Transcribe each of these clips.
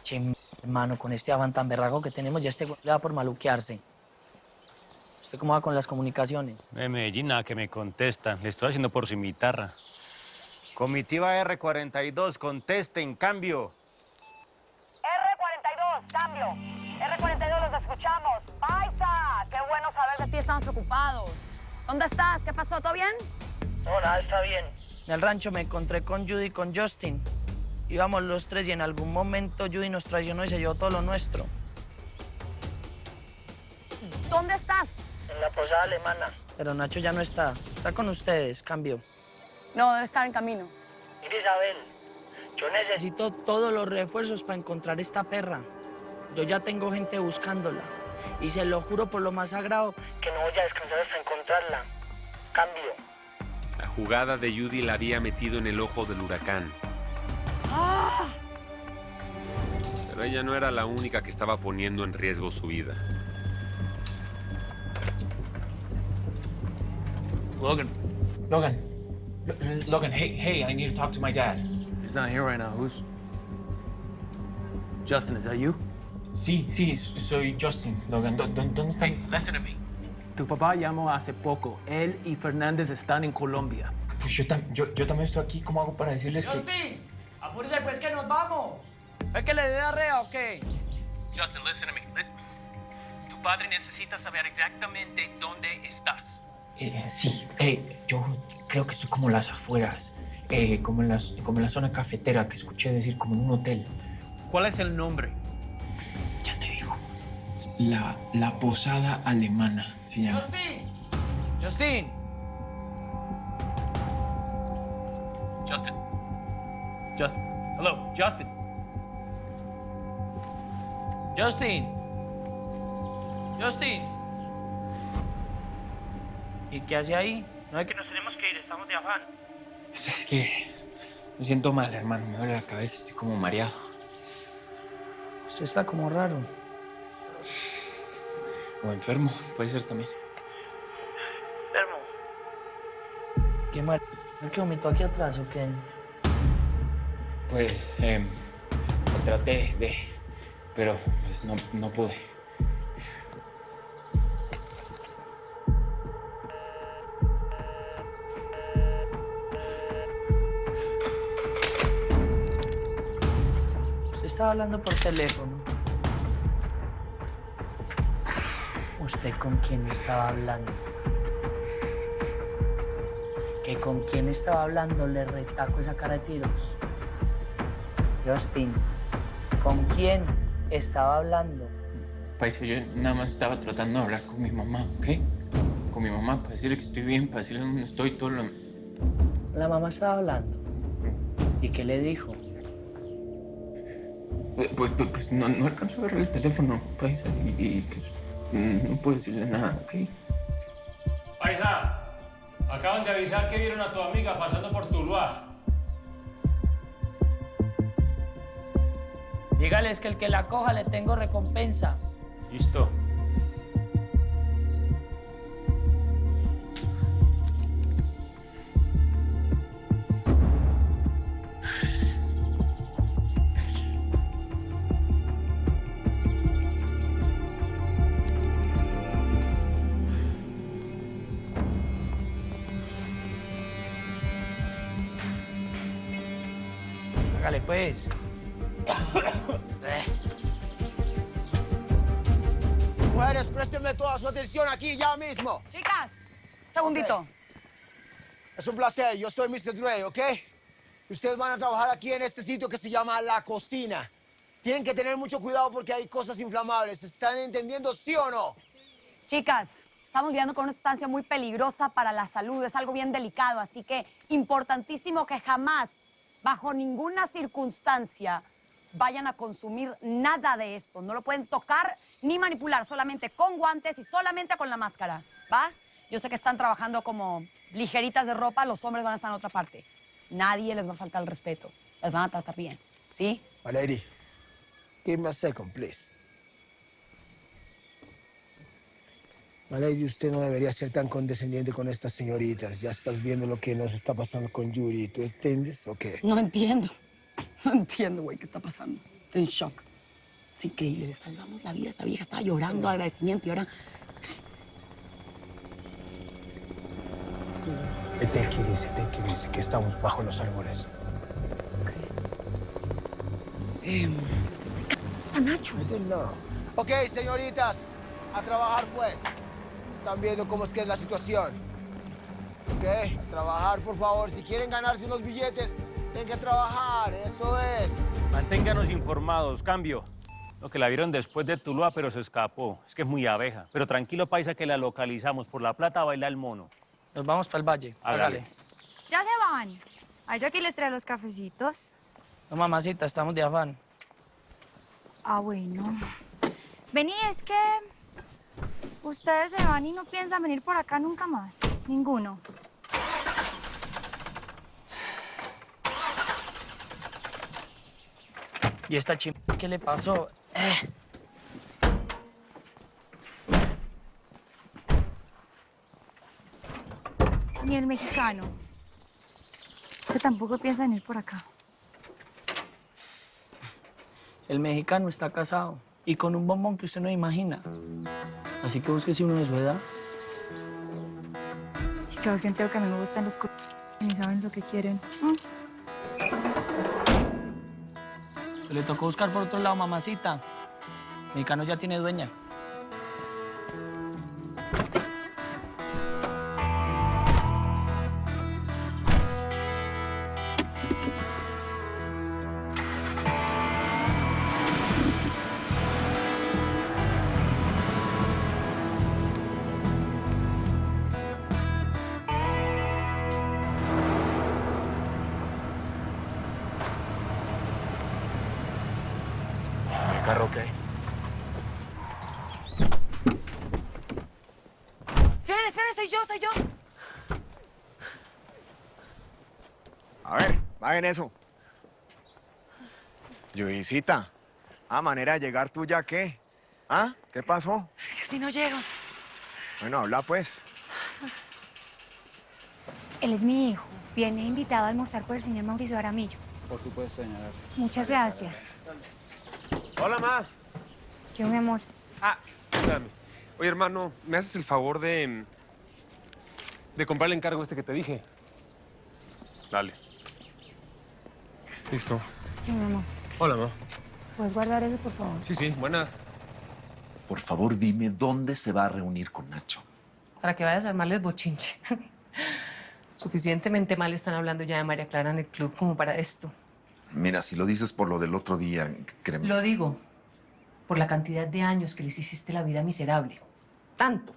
Che, hermano, con este afán tan berraco que tenemos, ya este güey le da por maluquearse. ¿Usted cómo va con las comunicaciones? De Medellín, nada que me contesta. Le estoy haciendo por cimitarra. Comitiva R42, conteste en cambio. R42, cambio. R42, los escuchamos. Paisa, qué bueno saber de ti, estamos preocupados. ¿Dónde estás? ¿Qué pasó? ¿Todo bien? No, nada, está bien. En el rancho me encontré con Judy y con Justin. Íbamos los tres y en algún momento Judy nos traicionó y se llevó todo lo nuestro. ¿Dónde estás? En la posada alemana. Pero Nacho ya no está. Está con ustedes, cambio. No, debe estar en camino. Mire, Isabel, yo necesito todos los refuerzos para encontrar esta perra. Yo ya tengo gente buscándola. Y se lo juro por lo más sagrado que no voy a descansar hasta encontrarla. Cambio. La jugada de Judy la había metido en el ojo del huracán. ¡Ah! Pero ella no era la única que estaba poniendo en riesgo su vida. Logan. Logan, hey, I need to talk to my dad. He's not here right now. Who's... Justin, is that you? Sí, soy Justin. Logan, ¿dónde está? Listen to me. Tu papá llamó hace poco. Él y Fernández están en Colombia. Pues yo también estoy aquí. ¿Cómo hago para decirles que...? Justin, apúrese pues que nos vamos. ¿Es que le dé diarrea o qué? Justin, listen to me. Tu padre necesita saber exactamente dónde estás. Sí, yo creo que estoy como en las afueras. Como en la zona cafetera que escuché decir, como en un hotel. ¿Cuál es el nombre? Ya te digo. La posada alemana se llama. Justin. Hello, Justin. Justin. ¿Y qué hace ahí? No es que nos tenemos que ir, estamos de afán. Es que me siento mal, hermano. Me duele la cabeza, estoy como mareado. Usted está como raro. O enfermo, puede ser también. Enfermo. ¿Qué mal? ¿No que vomitó aquí atrás o qué? Pues, traté de... Pero, pues, no pude. Usted estaba hablando por teléfono. ¿Usted con quién estaba hablando? ¿Que con quién estaba hablando le retaco esa cara de tiros? Justin, ¿con quién estaba hablando? Paisa, yo nada más estaba tratando de hablar con mi mamá, ¿ok? Con mi mamá, para decirle que estoy bien, para decirle dónde estoy, todo lo... La mamá estaba hablando. ¿Y qué le dijo? Pues no alcanzo a ver el teléfono, Paisa, y pues no puedo decirle nada, ¿ok? Paisa, acaban de avisar que vieron a tu amiga pasando por Tuluá. Dígales que el que la coja le tengo recompensa. Listo. Hágale pues. Mujeres, préstenme toda su atención aquí ya mismo. Chicas, segundito. Es un placer, yo soy Mr. Dre, ¿ok? Ustedes van a trabajar aquí en este sitio que se llama La Cocina. Tienen que tener mucho cuidado porque hay cosas inflamables. ¿Están entendiendo, sí o no? Chicas, estamos lidiando con una sustancia muy peligrosa para la salud. Es algo bien delicado, así que importantísimo que jamás, bajo ninguna circunstancia, vayan a consumir nada de esto. No lo pueden tocar ni manipular, solamente con guantes y solamente con la máscara, ¿va? Yo sé que están trabajando como ligeritas de ropa, los hombres van a estar en otra parte. Nadie les va a faltar el respeto. Les van a tratar bien, ¿sí? My lady, give me a second, please. My lady, usted no debería ser tan condescendiente con estas señoritas. Ya estás viendo lo que nos está pasando con Yuri. ¿Tú entiendes o qué? No entiendo. No entiendo, güey, qué está pasando. Estoy en shock. Es increíble, le salvamos la vida. Esa vieja estaba llorando de agradecimiento y ahora... Take it easy, que estamos bajo los árboles. Nacho. No. Ok, señoritas, a trabajar pues. Están viendo cómo es que es la situación. Ok, a trabajar por favor. Si quieren ganarse unos billetes, tienen que trabajar, eso es. Manténganos informados, cambio. Lo que la vieron después de Tuluá, pero se escapó. Es que es muy abeja. Pero tranquilo, paisa, que la localizamos. Por la plata baila el mono. Nos vamos para el valle. Hágale. Hágale. Ya se van. Ay, yo aquí les traigo los cafecitos. No, mamacita, estamos de afán. Ah, bueno. Vení, es que ustedes se van y no piensan venir por acá nunca más. Ninguno. ¿Y esta chimba qué le pasó? Ni el mexicano. Que tampoco piensa venir por acá. El mexicano está casado y con un bombón que usted no imagina. Así que búsquese uno de su edad. Es que vos que a mí me gustan los ni saben lo que quieren. Se le tocó buscar por otro lado, mamacita. El mexicano ya tiene dueña. ¿El carro qué? Esperen, soy yo. A ver, bajen eso. Lluvisita, manera de llegar tú ya, ¿qué? ¿Ah? ¿Qué pasó? Si no llego. Bueno, habla pues. Él es mi hijo. Viene invitado a almorzar por el señor Mauricio Aramillo. Por supuesto, señora. Muchas gracias. Hola, ma. Yo, mi amor. Espérame. Oye, hermano, ¿me haces el favor de comprar el encargo este que te dije? Dale. Listo. Sí, mi amor. Hola, ma. ¿Puedes guardar eso, por favor? Sí, buenas. Por favor, dime dónde se va a reunir con Nacho. Para que vayas a armarles bochinche. Suficientemente mal están hablando ya de María Clara en el club como para esto. Mira, si lo dices por lo del otro día, créeme. Lo digo por la cantidad de años que les hiciste la vida miserable. Tanto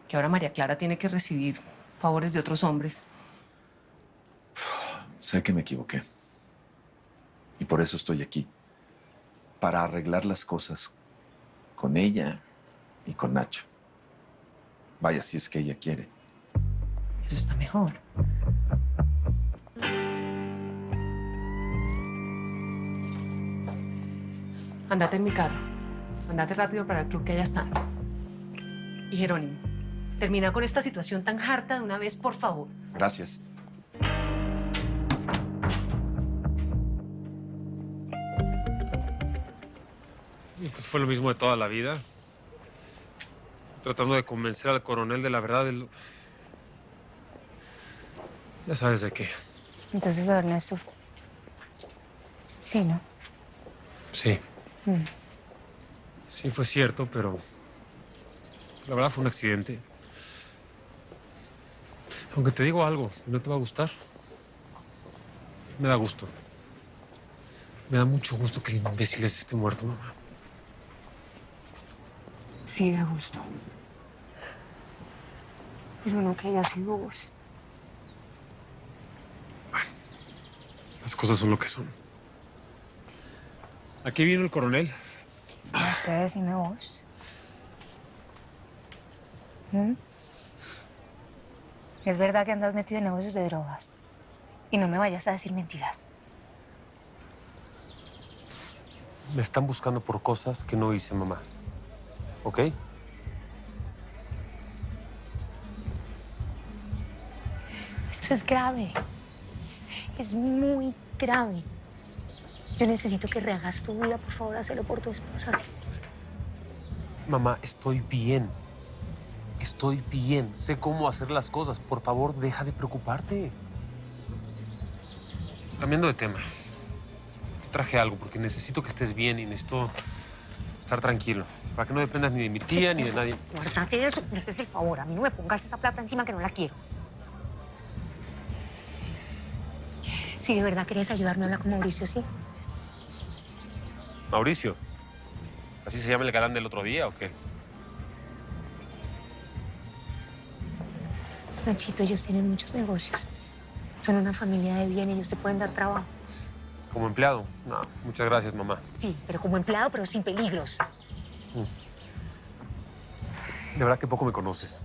que ahora María Clara tiene que recibir favores de otros hombres. Sé que me equivoqué. Y por eso estoy aquí. Para arreglar las cosas con ella y con Nacho. Vaya, si es que ella quiere. Eso está mejor. Andate en mi carro. Andate rápido para el club que allá están. Y Jerónimo, termina con esta situación tan harta de una vez, por favor. Gracias. Y pues fue lo mismo de toda la vida. Tratando de convencer al coronel de la verdad de lo... Ya sabes de qué. Entonces, Ernesto... Sí, ¿no? Sí. Sí, fue cierto, pero... La verdad fue un accidente. Aunque te digo algo, no te va a gustar. Me da gusto. Me da mucho gusto que el imbécil ese esté muerto, mamá. Sí, da gusto. Pero no que haya sido vos. Las cosas son lo que son. Aquí vino el coronel. No sé, decime vos. Es verdad que andas metido en negocios de drogas. Y no me vayas a decir mentiras. Me están buscando por cosas que no hice, mamá. ¿Ok? Esto es grave. Es muy grave. Yo necesito que rehagas tu vida, por favor, hazlo por tu esposa, ¿sí? Mamá, estoy bien. Estoy bien. Sé cómo hacer las cosas. Por favor, deja de preocuparte. Cambiando de tema. Traje algo porque necesito que estés bien y necesito estar tranquilo. Para que no dependas ni de mi tía ni de nadie. Guárdate eso, ese es el favor. A mí no me pongas esa plata encima que no la quiero. Si de verdad querías ayudarme, habla con Mauricio, ¿sí? Mauricio. ¿Así se llama el galán del otro día o qué? Nachito, ellos tienen muchos negocios. Son una familia de bien y ellos te pueden dar trabajo. ¿Como empleado? No, muchas gracias, mamá. Sí, pero como empleado, pero sin peligros. De verdad que poco me conoces.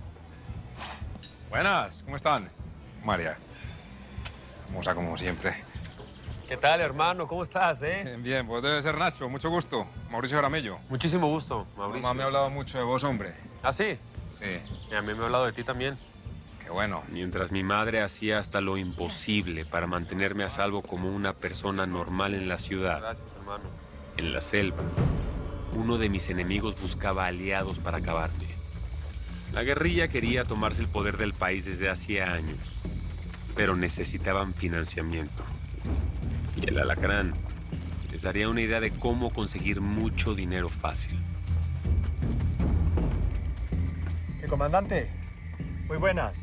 Buenas, ¿cómo están? María. Hermosa como siempre. ¿Qué tal, hermano? ¿Cómo estás, Bien, pues debe ser Nacho. Mucho gusto. Mauricio Jaramillo. Muchísimo gusto, Mauricio. Mamá me ha hablado mucho de vos, hombre. ¿Ah, sí? Sí. Y a mí me ha hablado de ti también. Qué bueno. Mientras mi madre hacía hasta lo imposible para mantenerme a salvo como una persona normal en la ciudad. Gracias, hermano. En la selva, uno de mis enemigos buscaba aliados para acabarme. La guerrilla quería tomarse el poder del país desde hacía años, pero necesitaban financiamiento. Y el alacrán les daría una idea de cómo conseguir mucho dinero fácil. Comandante, muy buenas.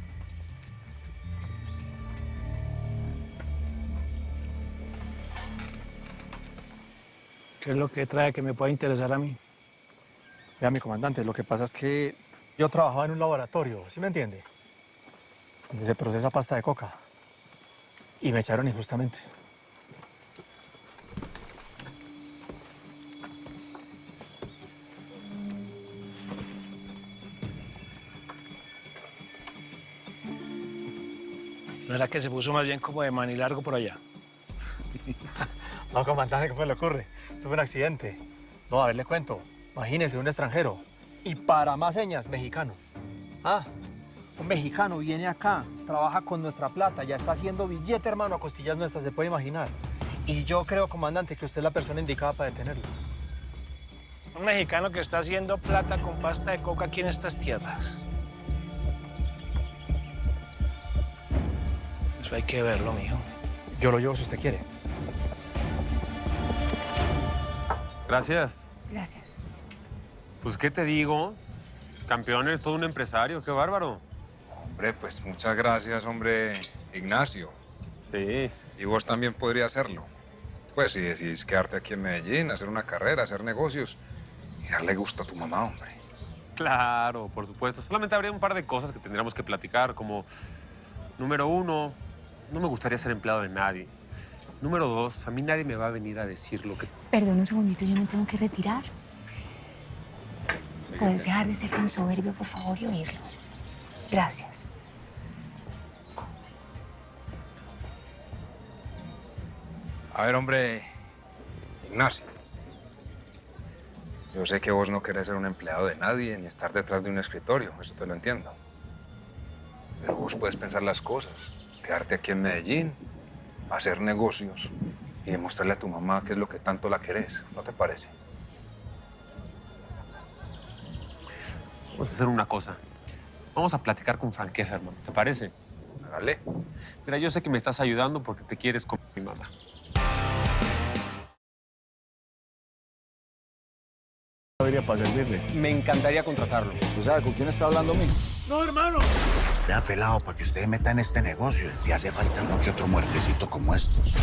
¿Qué es lo que trae que me pueda interesar a mí? Vea, mi comandante, lo que pasa es que yo trabajaba en un laboratorio, ¿sí me entiende? Donde se procesa pasta de coca. Y me echaron injustamente. ¿No era que se puso más bien como de manilargo por allá? No, comandante, ¿cómo le ocurre? Esto fue un accidente. No, a ver, le cuento. Imagínese, un extranjero. Y para más señas, mexicano. Ah, un mexicano viene acá, trabaja con nuestra plata, ya está haciendo billete, hermano, a costillas nuestras, se puede imaginar. Y yo creo, comandante, que usted es la persona indicada para detenerlo. Un mexicano que está haciendo plata con pasta de coca aquí en estas tierras. Eso hay que verlo, mijo. Yo lo llevo si usted quiere. Gracias. Gracias. Pues, ¿qué te digo? Campeón, eres todo un empresario. ¡Qué bárbaro! Hombre, pues muchas gracias, hombre, Ignacio. Sí. Y vos también podrías hacerlo. Pues si decís quedarte aquí en Medellín, hacer una carrera, hacer negocios y darle gusto a tu mamá, hombre. Claro, por supuesto. Solamente habría un par de cosas que tendríamos que platicar, como... Número 1, no me gustaría ser empleado de nadie. Número 2, a mí nadie me va a venir a decir lo que... Perdón un segundito, yo me tengo que retirar. ¿Puedes dejar de ser tan soberbio, por favor, y oírlo? Gracias. A ver, hombre, Ignacio. Yo sé que vos no querés ser un empleado de nadie ni estar detrás de un escritorio, eso te lo entiendo. Pero vos puedes pensar las cosas, quedarte aquí en Medellín, hacer negocios y demostrarle a tu mamá qué es lo que tanto la querés, ¿no te parece? Vamos a hacer una cosa. Vamos a platicar con franqueza, hermano. ¿Te parece? Dale. Mira, yo sé que me estás ayudando porque te quieres con mi mamá. Para servirle. Me encantaría contratarlo. ¿Usted sabe con quién está hablando, mijo? No, hermano. Vea, pelado, para que usted meta en este negocio, le hace falta uno que otro muertecito como estos.